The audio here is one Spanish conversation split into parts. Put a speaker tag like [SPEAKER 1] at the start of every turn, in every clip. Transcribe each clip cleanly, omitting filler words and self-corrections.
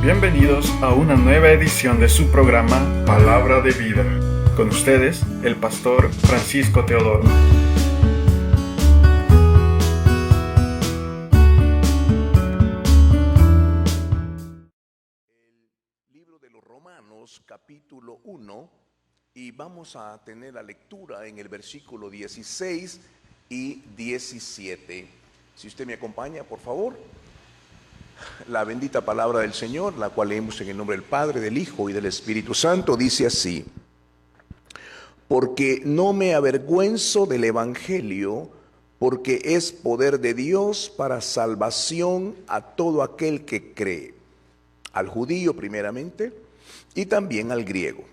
[SPEAKER 1] Bienvenidos a una nueva edición de su programa Palabra de Vida. Con ustedes, el pastor Francisco Teodoro.
[SPEAKER 2] El libro de los Romanos, capítulo 1, y vamos a tener la lectura en el versículo 16 y 17. Si usted me acompaña, por favor. La bendita palabra del Señor, la cual leemos en el nombre del Padre, del Hijo y del Espíritu Santo, dice así: porque no me avergüenzo del Evangelio, porque es poder de Dios para salvación a todo aquel que cree, al judío primeramente y también al griego,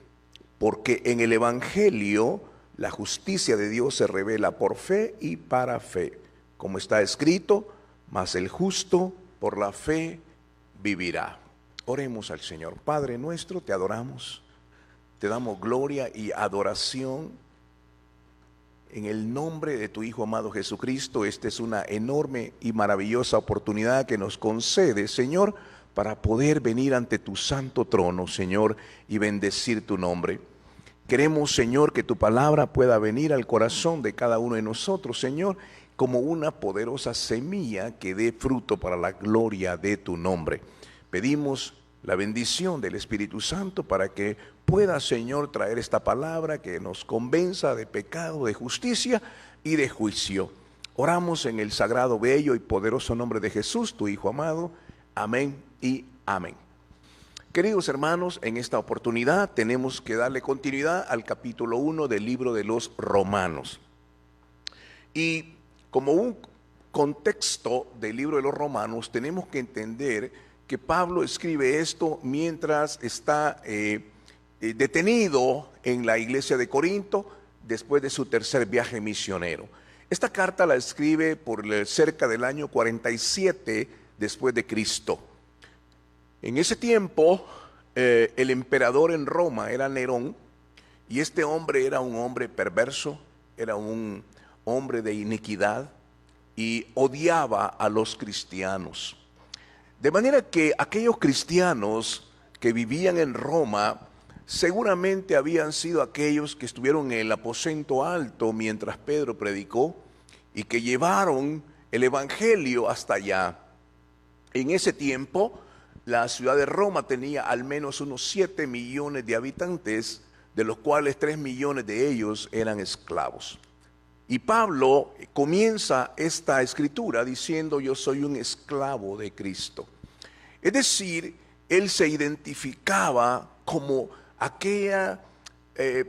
[SPEAKER 2] porque en el Evangelio la justicia de Dios se revela por fe y para fe, como está escrito: mas el justo por la fe vivirá. Oremos al Señor. Padre nuestro, te adoramos, te damos gloria y adoración en el nombre de tu Hijo amado Jesucristo. Esta es una enorme y maravillosa oportunidad que nos concede, Señor, para poder venir ante tu santo trono, Señor, y bendecir tu nombre. Queremos, Señor, que tu palabra pueda venir al corazón de cada uno de nosotros, Señor, como una poderosa semilla que dé fruto para la gloria de tu nombre. Pedimos la bendición del Espíritu Santo para que pueda, Señor, traer esta palabra que nos convenza de pecado, de justicia y de juicio. Oramos en el sagrado, bello y poderoso nombre de Jesús, tu Hijo amado. Amén y amén. Queridos hermanos, en esta oportunidad tenemos que darle continuidad al capítulo 1 del libro de los Romanos. Y como un contexto del libro de los Romanos, tenemos que entender que Pablo escribe esto mientras está detenido en la iglesia de Corinto después de su tercer viaje misionero. Esta carta la escribe por cerca del año 47 después de Cristo. En ese tiempo, el emperador en Roma era Nerón, y este hombre era un hombre perverso, era un hombre de iniquidad y odiaba a los cristianos. De manera que aquellos cristianos que vivían en Roma seguramente habían sido aquellos que estuvieron en el aposento alto mientras Pedro predicó y que llevaron el evangelio hasta allá. En ese tiempo, la ciudad de Roma tenía al menos unos 7 millones de habitantes, de los cuales 3 millones de ellos eran esclavos. Y Pablo comienza esta escritura diciendo: yo soy un esclavo de Cristo. Es decir, él se identificaba como aquella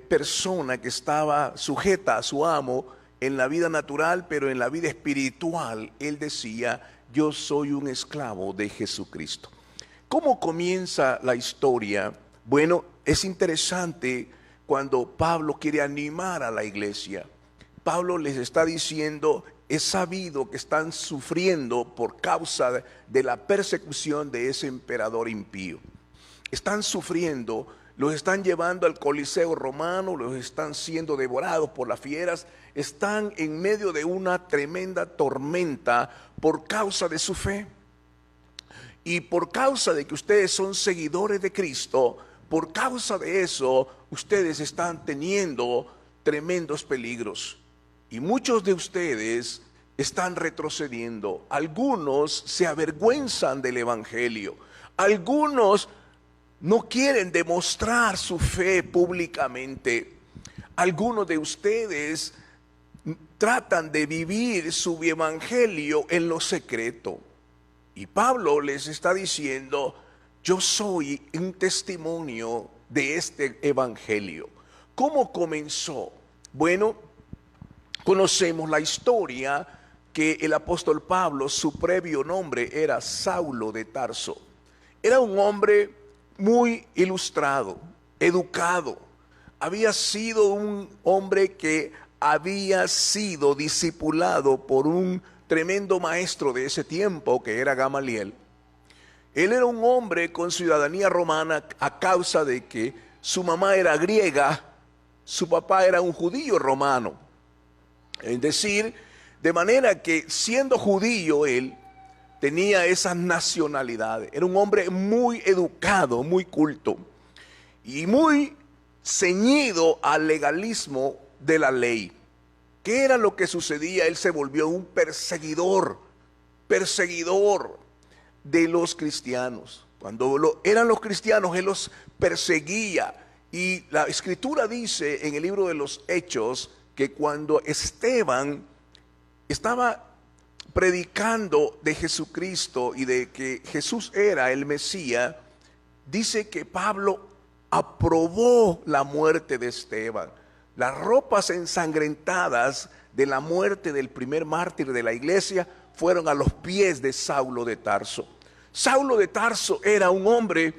[SPEAKER 2] persona que estaba sujeta a su amo en la vida natural, pero en la vida espiritual él decía: yo soy un esclavo de Jesucristo. ¿Cómo comienza la historia? Bueno, es interesante cuando Pablo quiere animar a la iglesia. Pablo les está diciendo: es sabido que están sufriendo por causa de la persecución de ese emperador impío. Están sufriendo, los están llevando al Coliseo romano, los están siendo devorados por las fieras, están en medio de una tremenda tormenta por causa de su fe. Y por causa de que ustedes son seguidores de Cristo, por causa de eso, ustedes están teniendo tremendos peligros. Y muchos de ustedes están retrocediendo. Algunos se avergüenzan del evangelio. Algunos no quieren demostrar su fe públicamente. Algunos de ustedes tratan de vivir su evangelio en lo secreto. Y Pablo les está diciendo: yo soy un testimonio de este evangelio. ¿Cómo comenzó? Bueno, conocemos la historia que el apóstol Pablo, su previo nombre era Saulo de Tarso. Era un hombre muy ilustrado, educado. Había sido un hombre que había sido discipulado por un tremendo maestro de ese tiempo que era Gamaliel. Él era un hombre con ciudadanía romana a causa de que su mamá era griega, su papá era un judío romano. Es decir, de manera que siendo judío él, tenía esas nacionalidades. Era un hombre muy educado, muy culto y muy ceñido al legalismo de la ley. ¿Qué era lo que sucedía? Él se volvió un perseguidor de los cristianos. Cuando eran los cristianos, él los perseguía. Y la Escritura dice en el libro de los Hechos que cuando Esteban estaba predicando de Jesucristo y de que Jesús era el Mesías, dice que Pablo aprobó la muerte de Esteban. Las ropas ensangrentadas de la muerte del primer mártir de la iglesia fueron a los pies de Saulo de Tarso. Saulo de Tarso era un hombre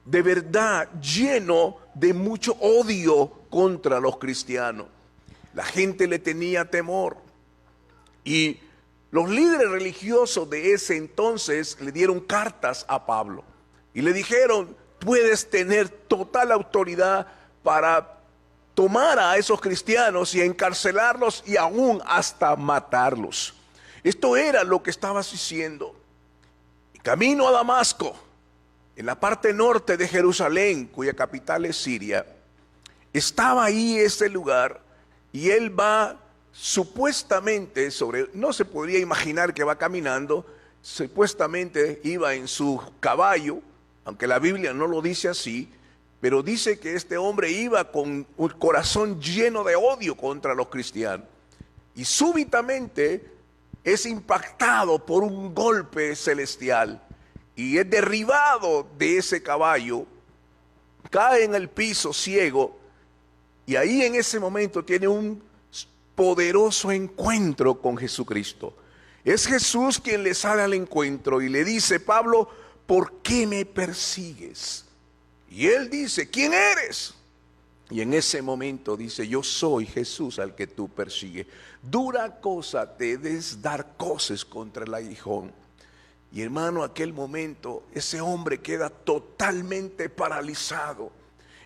[SPEAKER 2] de verdad lleno de mucho odio contra los cristianos. La gente le tenía temor y los líderes religiosos de ese entonces le dieron cartas a Pablo y le dijeron: puedes tener total autoridad para tomar a esos cristianos y encarcelarlos y aún hasta matarlos. Esto era lo que estaba diciendo. Camino a Damasco, en la parte norte de Jerusalén, cuya capital es Siria, estaba ahí ese lugar y él va supuestamente no se podría imaginar que va caminando, supuestamente iba en su caballo, aunque la Biblia no lo dice así, pero dice que este hombre iba con un corazón lleno de odio contra los cristianos. Y súbitamente es impactado por un golpe celestial y es derribado de ese caballo, cae en el piso ciego y ahí en ese momento tiene un poderoso encuentro con Jesucristo. Es Jesús quien le sale al encuentro y le dice: Pablo, ¿por qué me persigues? Y él dice: ¿quién eres? Y en ese momento dice: yo soy Jesús al que tú persigues. Dura cosa te es dar coces contra el aguijón. Y hermano, aquel momento ese hombre queda totalmente paralizado.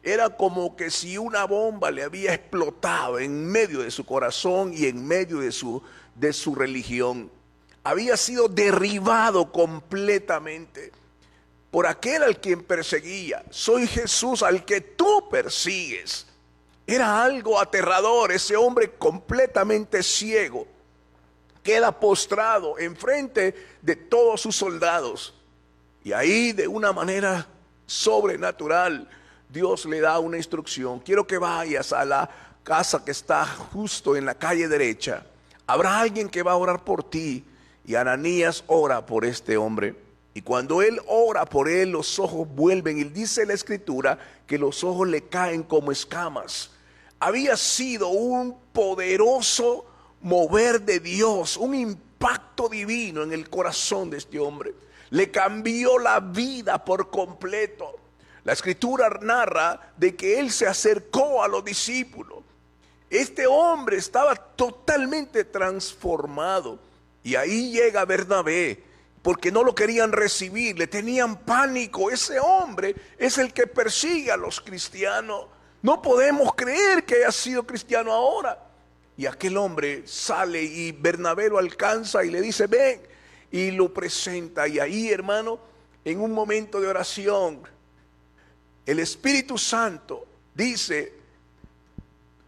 [SPEAKER 2] Era como que si una bomba le había explotado en medio de su corazón y en medio de su religión. Había sido derribado completamente por aquel al quien perseguía. Soy Jesús al que tú persigues. Era algo aterrador. Ese hombre completamente ciego queda postrado enfrente de todos sus soldados. Y ahí, de una manera sobrenatural, Dios le da una instrucción: quiero que vayas a la casa que está justo en la calle derecha. Habrá alguien que va a orar por ti. Y Ananías ora por este hombre. Y cuando él ora por él, los ojos vuelven. Y dice la Escritura que los ojos le caen como escamas. Había sido un poderoso mover de Dios, un impacto divino en el corazón de este hombre. Le cambió la vida por completo. La Escritura narra de que él se acercó a los discípulos. Este hombre estaba totalmente transformado. Y ahí llega Bernabé, porque no lo querían recibir, le tenían pánico. Ese hombre es el que persigue a los cristianos. No podemos creer que haya sido cristiano ahora. Y aquel hombre sale y Bernabé lo alcanza y le dice: ven, y lo presenta. Y ahí, hermano, en un momento de oración, el Espíritu Santo dice: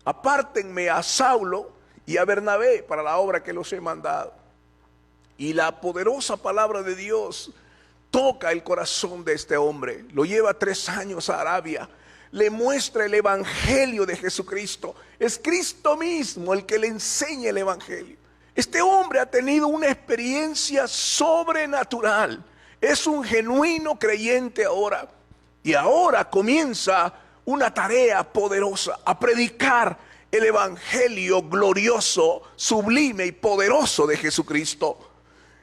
[SPEAKER 2] apártenme a Saulo y a Bernabé para la obra que los he mandado. Y la poderosa palabra de Dios toca el corazón de este hombre. Lo lleva 3 años a Arabia. Le muestra el evangelio de Jesucristo. Es Cristo mismo el que le enseña el evangelio. Este hombre ha tenido una experiencia sobrenatural. Es un genuino creyente ahora. Y ahora comienza una tarea poderosa: a predicar el evangelio glorioso, sublime y poderoso de Jesucristo.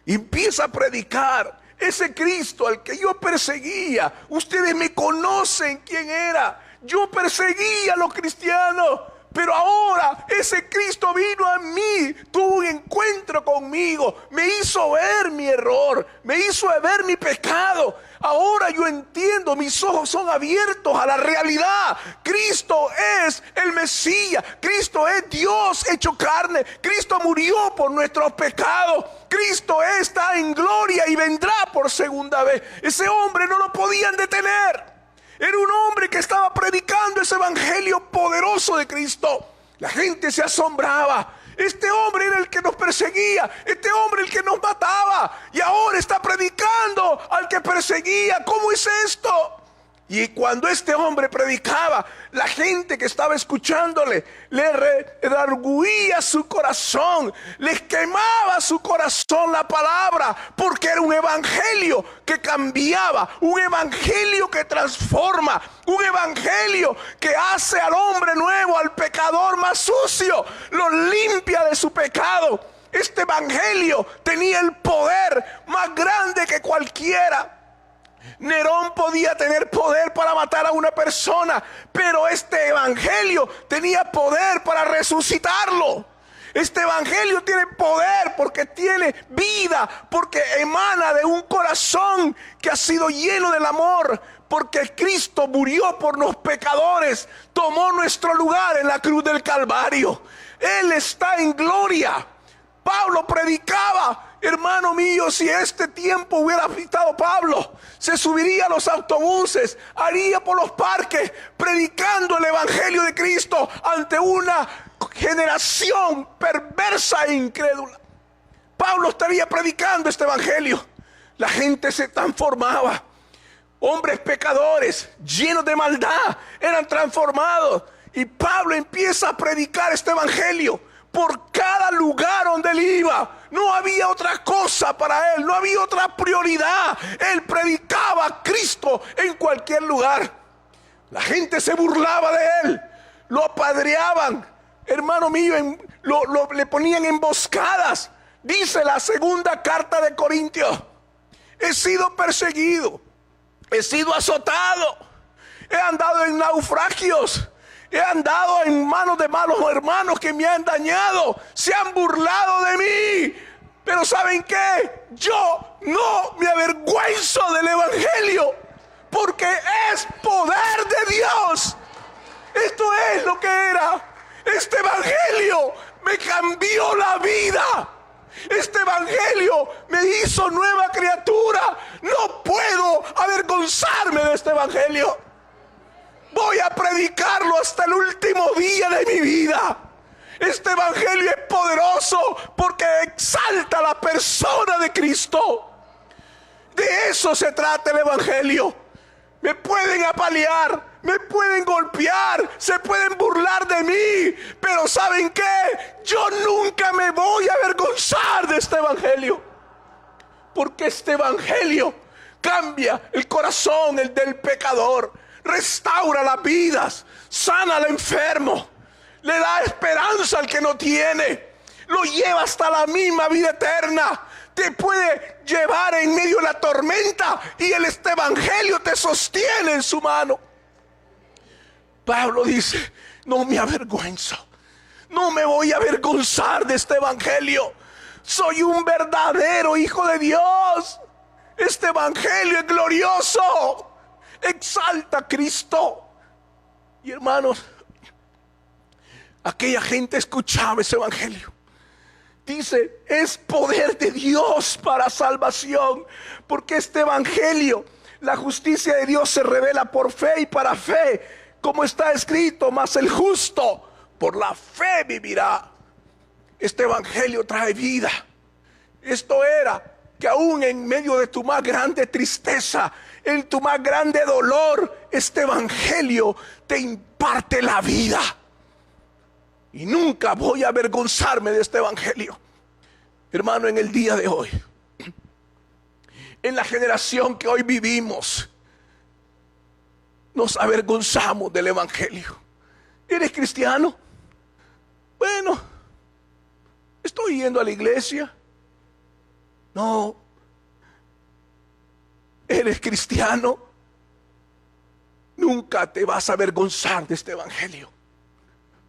[SPEAKER 2] Empieza a predicar ese Cristo al que yo perseguía. Ustedes me conocen quién era. Yo perseguía a los cristianos, pero ahora ese Cristo vino a mí, tuvo un encuentro conmigo, me hizo ver mi error, me hizo ver mi pecado. ahora yo entiendo, mis ojos son abiertos a la realidad. Cristo es el Mesías, Cristo es Dios hecho carne, Cristo murió por nuestros pecados, Cristo está en gloria y vendrá por segunda vez. Ese hombre no lo podían detener. Era un hombre que estaba predicando ese evangelio poderoso de Cristo. La gente se asombraba. Este hombre era el que nos perseguía, este hombre el que nos mataba, y ahora está predicando al que perseguía. ¿Cómo es esto? Y cuando este hombre predicaba, la gente que estaba escuchándole le redarguía su corazón, les quemaba su corazón la palabra, porque era un evangelio que cambiaba, un evangelio que transforma, un evangelio que hace al hombre nuevo, al pecador más sucio, lo limpia de su pecado. Este evangelio tenía el poder más grande que cualquiera. Nerón podía tener poder para matar a una persona, pero este evangelio tenía poder para resucitarlo. Este evangelio tiene poder porque tiene vida, porque emana de un corazón que ha sido lleno del amor, porque Cristo murió por los pecadores, tomó nuestro lugar en la cruz del Calvario. Él está en gloria. Pablo predicaba. Hermano mío, si este tiempo hubiera visitado Pablo, se subiría a los autobuses, haría por los parques, predicando el evangelio de Cristo ante una generación perversa e incrédula. Pablo estaría predicando este evangelio. La gente se transformaba. Hombres pecadores, llenos de maldad, eran transformados. Y Pablo empieza a predicar este evangelio. Por cada lugar donde él iba, no había otra cosa para él, no había otra prioridad. Él predicaba a Cristo en cualquier lugar. La gente se burlaba de él, lo apedreaban, hermano mío, le ponían emboscadas. Dice la segunda carta de Corintios: he sido perseguido, he sido azotado, he andado en naufragios, he andado en manos de malos hermanos que me han dañado, se han burlado de mí. Pero ¿saben qué? Yo no me avergüenzo del evangelio, porque es poder de Dios. Esto es lo que era. Este evangelio me cambió la vida. Este evangelio me hizo nueva criatura. No puedo avergonzarme de este evangelio. Voy a predicarlo hasta el último día de mi vida. Este evangelio es poderoso porque exalta a la persona de Cristo. De eso se trata el evangelio. Me pueden apalear, me pueden golpear, se pueden burlar de mí, pero ¿saben qué? Yo nunca me voy a avergonzar de este evangelio, porque este evangelio cambia el corazón, el del pecador, restaura las vidas, sana al enfermo, le da esperanza al que no tiene, lo lleva hasta la misma vida eterna. Te puede llevar en medio de la tormenta y este evangelio te sostiene en su mano. Pablo dice: no me avergüenzo, no me voy a avergonzar de este evangelio. Soy un verdadero hijo de Dios. Este evangelio es glorioso, exalta a Cristo. Y hermanos, aquella gente escuchaba ese evangelio. Dice: es poder de Dios para salvación, porque este evangelio, la justicia de Dios se revela por fe y para fe, como está escrito: mas el justo por la fe vivirá. Este evangelio trae vida. Esto era que aún en medio de tu más grande tristeza, en tu más grande dolor, este evangelio te imparte la vida. Y nunca voy a avergonzarme de este evangelio. Hermano, en el día de hoy, en la generación que hoy vivimos, nos avergonzamos del evangelio. ¿Eres cristiano? Bueno, estoy yendo a la iglesia. No. ¿Eres cristiano? Nunca te vas a avergonzar de este evangelio,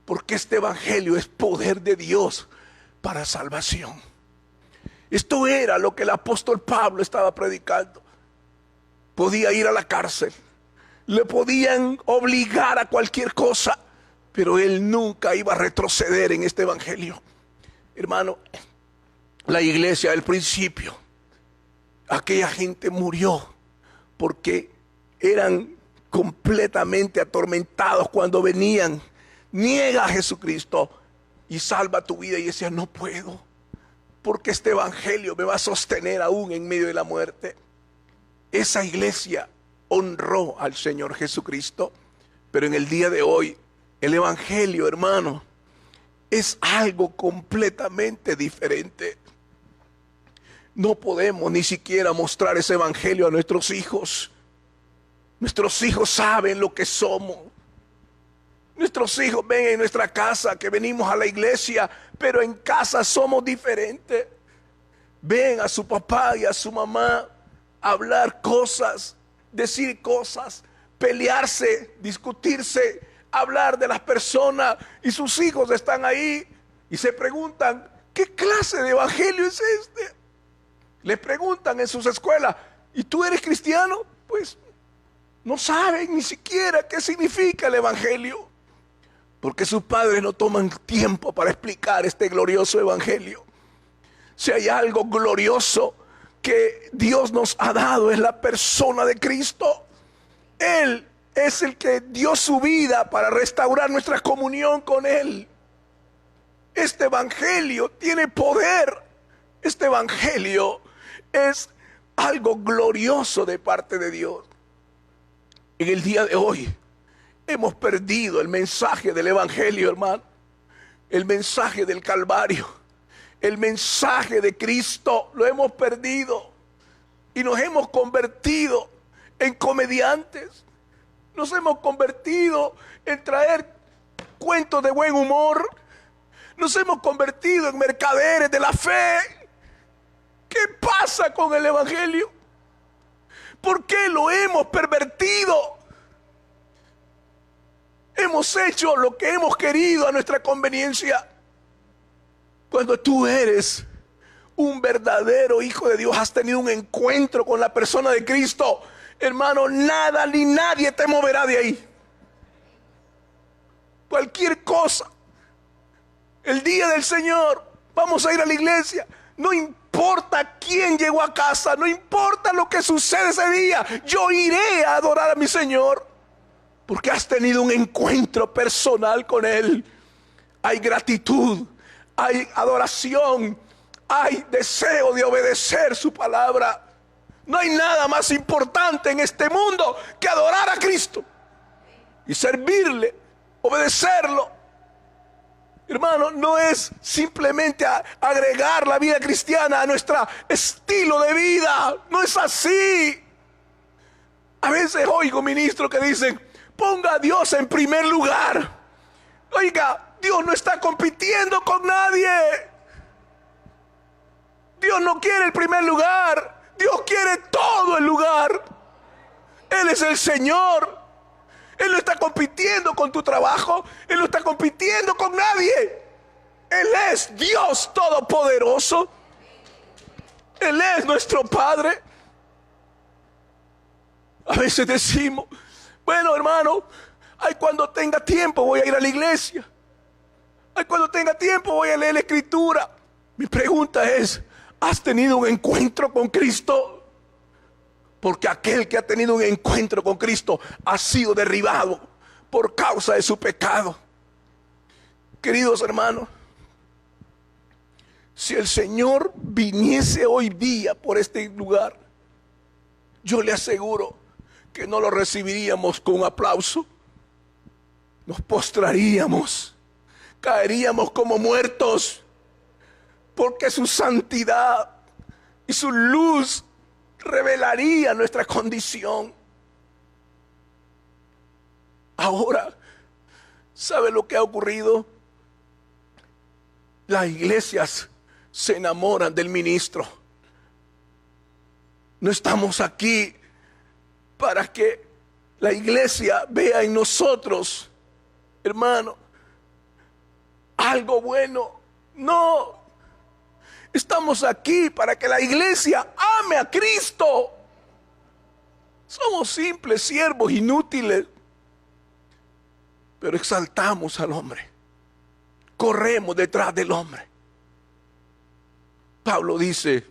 [SPEAKER 2] porque este evangelio es poder de Dios para salvación. Esto era lo que el apóstol Pablo estaba predicando. podía ir a la cárcel, le podían obligar a cualquier cosa, pero él nunca iba a retroceder en este evangelio. Hermano, la iglesia del principio, aquella gente murió porque eran completamente atormentados cuando venían. Niega a Jesucristo y salva tu vida, y decía, no puedo, porque este evangelio me va a sostener aún en medio de la muerte. Esa iglesia honró al Señor Jesucristo, pero en el día de hoy el evangelio, hermano, es algo completamente diferente. No podemos ni siquiera mostrar ese evangelio a nuestros hijos. Nuestros hijos saben lo que somos. Nuestros hijos ven en nuestra casa que venimos a la iglesia, pero en casa somos diferentes. Ven a su papá y a su mamá hablar cosas, decir cosas, pelearse, discutirse, hablar de las personas, y sus hijos están ahí y se preguntan, ¿qué clase de evangelio es este? Les preguntan en sus escuelas, ¿y tú eres cristiano? Pues no saben ni siquiera qué significa el evangelio, porque sus padres no toman tiempo para explicar este glorioso evangelio. Si hay algo glorioso que Dios nos ha dado, es la persona de Cristo. Él es el que dio su vida para restaurar nuestra comunión con Él. Este evangelio tiene poder. Este evangelio es algo glorioso de parte de Dios. En el día de hoy hemos perdido el mensaje del evangelio, hermano. El mensaje del Calvario, el mensaje de Cristo, lo hemos perdido. Y nos hemos convertido en comediantes. Nos hemos convertido en traer cuentos de buen humor. Nos hemos convertido en mercaderes de la fe. ¿Qué pasa con el evangelio? ¿Por qué lo hemos pervertido? Hemos hecho lo que hemos querido a nuestra conveniencia. Cuando tú eres un verdadero hijo de Dios, has tenido un encuentro con la persona de Cristo, hermano, nada ni nadie te moverá de ahí. Cualquier cosa. El día del Señor, vamos a ir a la iglesia. No importa quién llegó a casa, no importa lo que sucede ese día, yo iré a adorar a mi Señor, porque has tenido un encuentro personal con Él. Hay gratitud, hay adoración, hay deseo de obedecer su palabra. No hay nada más importante en este mundo que adorar a Cristo y servirle, obedecerlo. Hermano, no es simplemente agregar la vida cristiana a nuestro estilo de vida. No es así. A veces oigo ministros que dicen, ponga a Dios en primer lugar. Oiga, Dios no está compitiendo con nadie. Dios no quiere el primer lugar. Dios quiere todo el lugar. Él es el Señor. Él no está compitiendo con tu trabajo. Él no está compitiendo con nadie. Él es Dios Todopoderoso. Él es nuestro Padre. A veces decimos, bueno, hermano, ay, cuando tenga tiempo voy a ir a la iglesia. Ay, cuando tenga tiempo voy a leer la Escritura. Mi pregunta es, ¿has tenido un encuentro con Cristo? Porque aquel que ha tenido un encuentro con Cristo ha sido derribado por causa de su pecado. Queridos hermanos, si el Señor viniese hoy día por este lugar, yo le aseguro que no lo recibiríamos con un aplauso. Nos postraríamos, caeríamos como muertos, porque su santidad y su luz revelaría nuestra condición. Ahora, ¿sabe lo que ha ocurrido? Las iglesias se enamoran del ministro. No estamos aquí para que la iglesia vea en nosotros, hermano, algo bueno. No. Estamos aquí para que la iglesia ame a Cristo. Somos simples siervos inútiles, pero exaltamos al hombre. Corremos detrás del hombre. Pablo dice,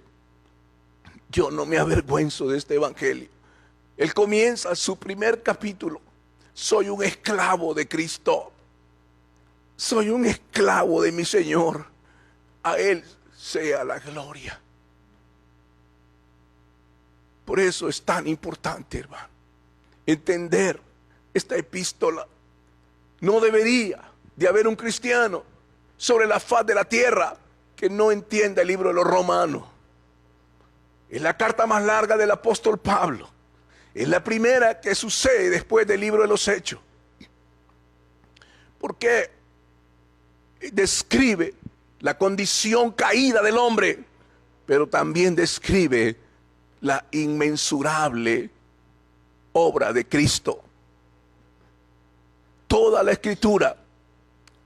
[SPEAKER 2] yo no me avergüenzo de este evangelio. Él comienza su primer capítulo. Soy un esclavo de Cristo. Soy un esclavo de mi Señor. A Él sea la gloria. Por eso es tan importante, hermano, entender esta epístola. No debería de haber un cristiano sobre la faz de la tierra que no entienda el libro de los Romanos. Es la carta más larga del apóstol Pablo. Es la primera que sucede después del libro de los Hechos. Porque describe la condición caída del hombre, pero también describe la inmensurable obra de Cristo. Toda la Escritura,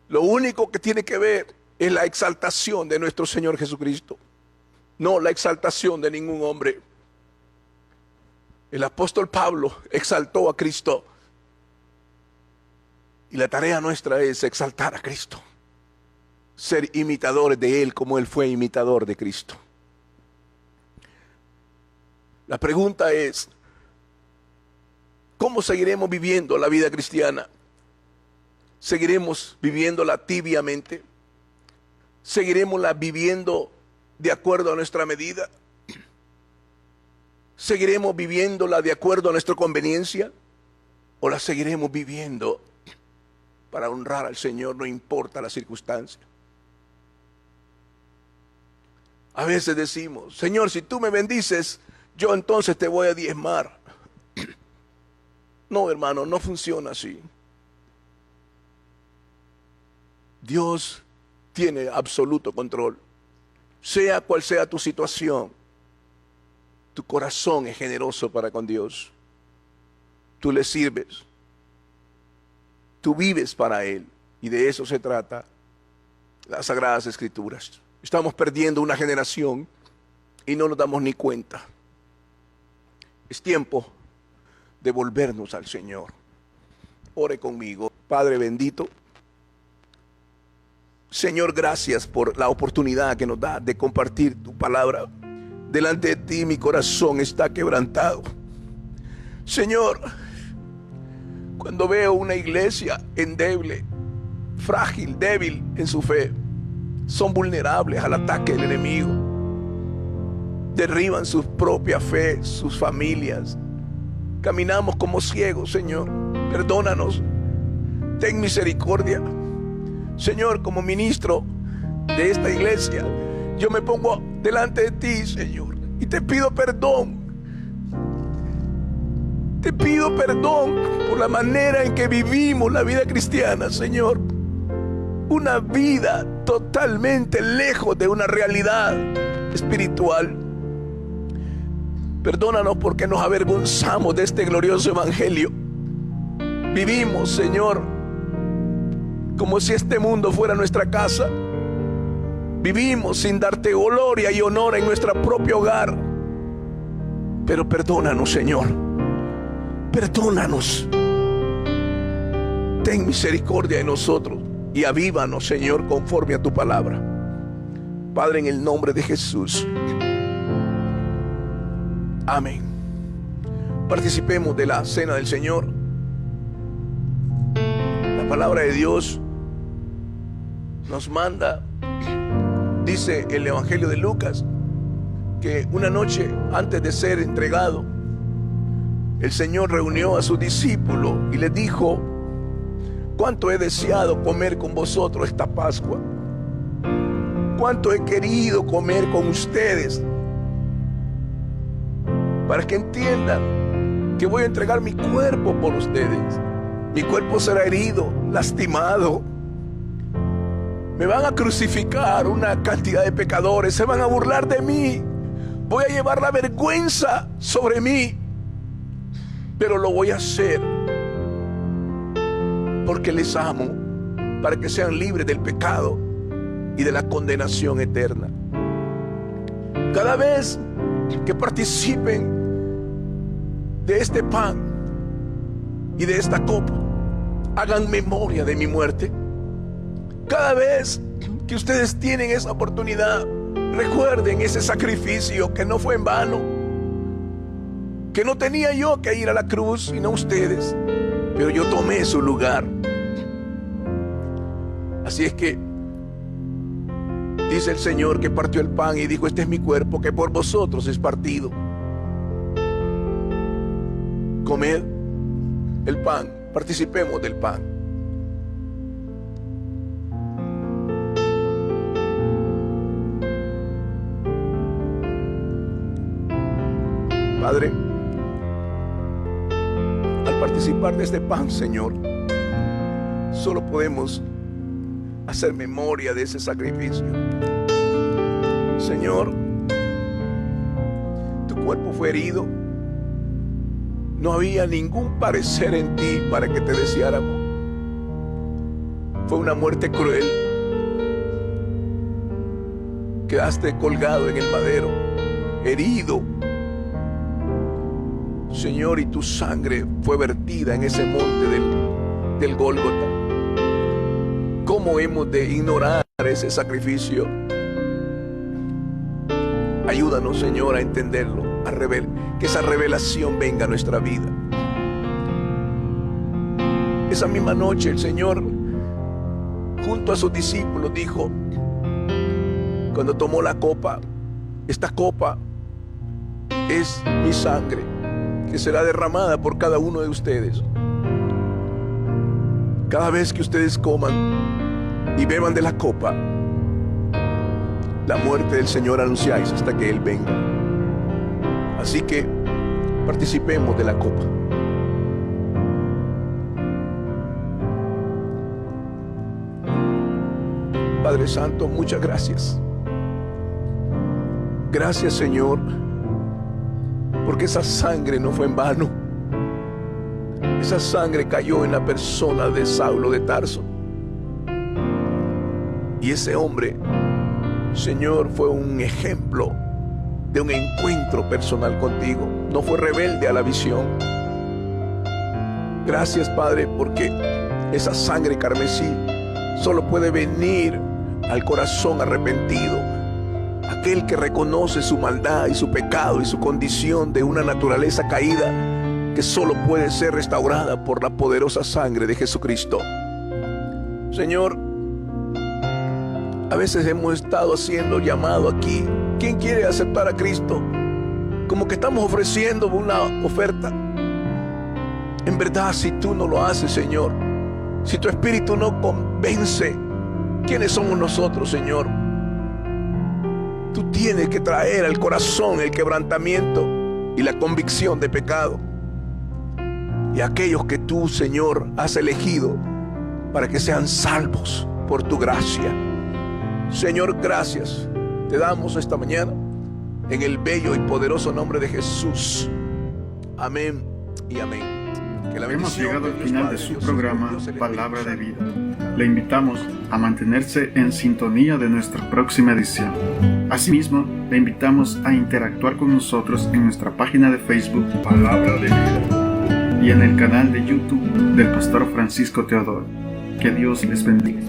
[SPEAKER 2] lo único que tiene que ver es la exaltación de nuestro Señor Jesucristo, no la exaltación de ningún hombre. El apóstol Pablo exaltó a Cristo y la tarea nuestra es exaltar a Cristo, ser imitadores de Él como Él fue imitador de Cristo. La pregunta es, ¿cómo seguiremos viviendo la vida cristiana? ¿Seguiremos viviéndola tibiamente? ¿Seguiremos viviendo de acuerdo a nuestra medida? ¿Seguiremos viviéndola de acuerdo a nuestra conveniencia? ¿O la seguiremos viviendo para honrar al Señor, no importa la circunstancia? A veces decimos, Señor, si tú me bendices, yo entonces te voy a diezmar. No, hermano, no funciona así. Dios tiene absoluto control. Sea cual sea tu situación, tu corazón es generoso para con Dios. Tú le sirves. Tú vives para Él. Y de eso se trata las Sagradas Escrituras. Estamos perdiendo una generación y no nos damos ni cuenta. Es tiempo de volvernos al Señor. Ore conmigo. Padre bendito, Señor, gracias por la oportunidad que nos da de compartir tu palabra. Delante de ti mi corazón está quebrantado. Señor, cuando veo una iglesia endeble, frágil, débil en su fe, son vulnerables al ataque del enemigo. Derriban su propia fe, sus familias. Caminamos como ciegos, Señor. Perdónanos. Ten misericordia. Señor, como ministro de esta iglesia, yo me pongo delante de ti, Señor, y te pido perdón. Te pido perdón por la manera en que vivimos la vida cristiana, Señor. Una vida totalmente lejos de una realidad espiritual. Perdónanos porque nos avergonzamos de este glorioso evangelio. Vivimos, Señor, como si este mundo fuera nuestra casa. Vivimos sin darte gloria y honor en nuestro propio hogar. Pero perdónanos, Señor. Perdónanos. Ten misericordia de nosotros y avívanos, Señor, conforme a tu palabra. Padre, en el nombre de Jesús. Amén. Participemos de la cena del Señor. La palabra de Dios nos manda, dice el Evangelio de Lucas, que una noche antes de ser entregado, el Señor reunió a sus discípulos y les dijo: cuánto he deseado comer con vosotros esta Pascua, cuánto he querido comer con ustedes, para que entiendan que voy a entregar mi cuerpo por ustedes. Mi cuerpo será herido, lastimado. Me van a crucificar una cantidad de pecadores, se van a burlar de mí. Voy a llevar la vergüenza sobre mí, pero lo voy a hacer porque les amo, para que sean libres del pecado y de la condenación eterna. Cada vez que participen de este pan y de esta copa hagan memoria de mi muerte. Cada vez que ustedes tienen esa oportunidad, recuerden ese sacrificio que no fue en vano, que no tenía yo que ir a la cruz sino ustedes, pero yo tomé su lugar. Así es que dice el Señor que partió el pan y dijo: este es mi cuerpo que por vosotros es partido. Comed el pan, participemos del pan. Padre, al participar de este pan, Señor, solo podemos hacer memoria de ese sacrificio. Señor, tu cuerpo fue herido. No había ningún parecer en ti para que te deseáramos. Fue una muerte cruel. Quedaste colgado en el madero, herido, Señor, y tu sangre fue vertida en ese monte del Gólgota. ¿Cómo hemos de ignorar ese sacrificio? Ayúdanos, Señor, a entenderlo, que esa revelación venga a nuestra vida. Esa misma noche el Señor, junto a sus discípulos, dijo, cuando tomó la copa: esta copa es mi sangre, que será derramada por cada uno de ustedes. Cada vez que ustedes coman y beban de la copa, la muerte del Señor anunciáis hasta que Él venga. Así que participemos de la copa. Padre Santo, muchas gracias. Gracias, Señor, porque esa sangre no fue en vano. Esa sangre cayó en la persona de Saulo de Tarso. Y ese hombre, Señor, fue un ejemplo de un encuentro personal contigo. No fue rebelde a la visión. Gracias, Padre, porque esa sangre carmesí solo puede venir al corazón arrepentido, aquel que reconoce su maldad y su pecado y su condición de una naturaleza caída que solo puede ser restaurada por la poderosa sangre de Jesucristo. Señor, a veces hemos estado haciendo llamado aquí: ¿quién quiere aceptar a Cristo? Como que estamos ofreciendo una oferta. En verdad, si tú no lo haces, Señor, si tu Espíritu no convence, ¿quiénes somos nosotros, Señor? Tú tienes que traer al corazón el quebrantamiento y la convicción de pecado. Y aquellos que tú, Señor, has elegido para que sean salvos por tu gracia. Señor, gracias te damos esta mañana en el bello y poderoso nombre de Jesús. Amén y amén.
[SPEAKER 1] Hemos llegado al final de su programa Palabra de Vida. Le invitamos a mantenerse en sintonía de nuestra próxima edición. Asimismo, le invitamos a interactuar con nosotros en nuestra página de Facebook Palabra de Vida y en el canal de YouTube del Pastor Francisco Teodoro. Que Dios les bendiga.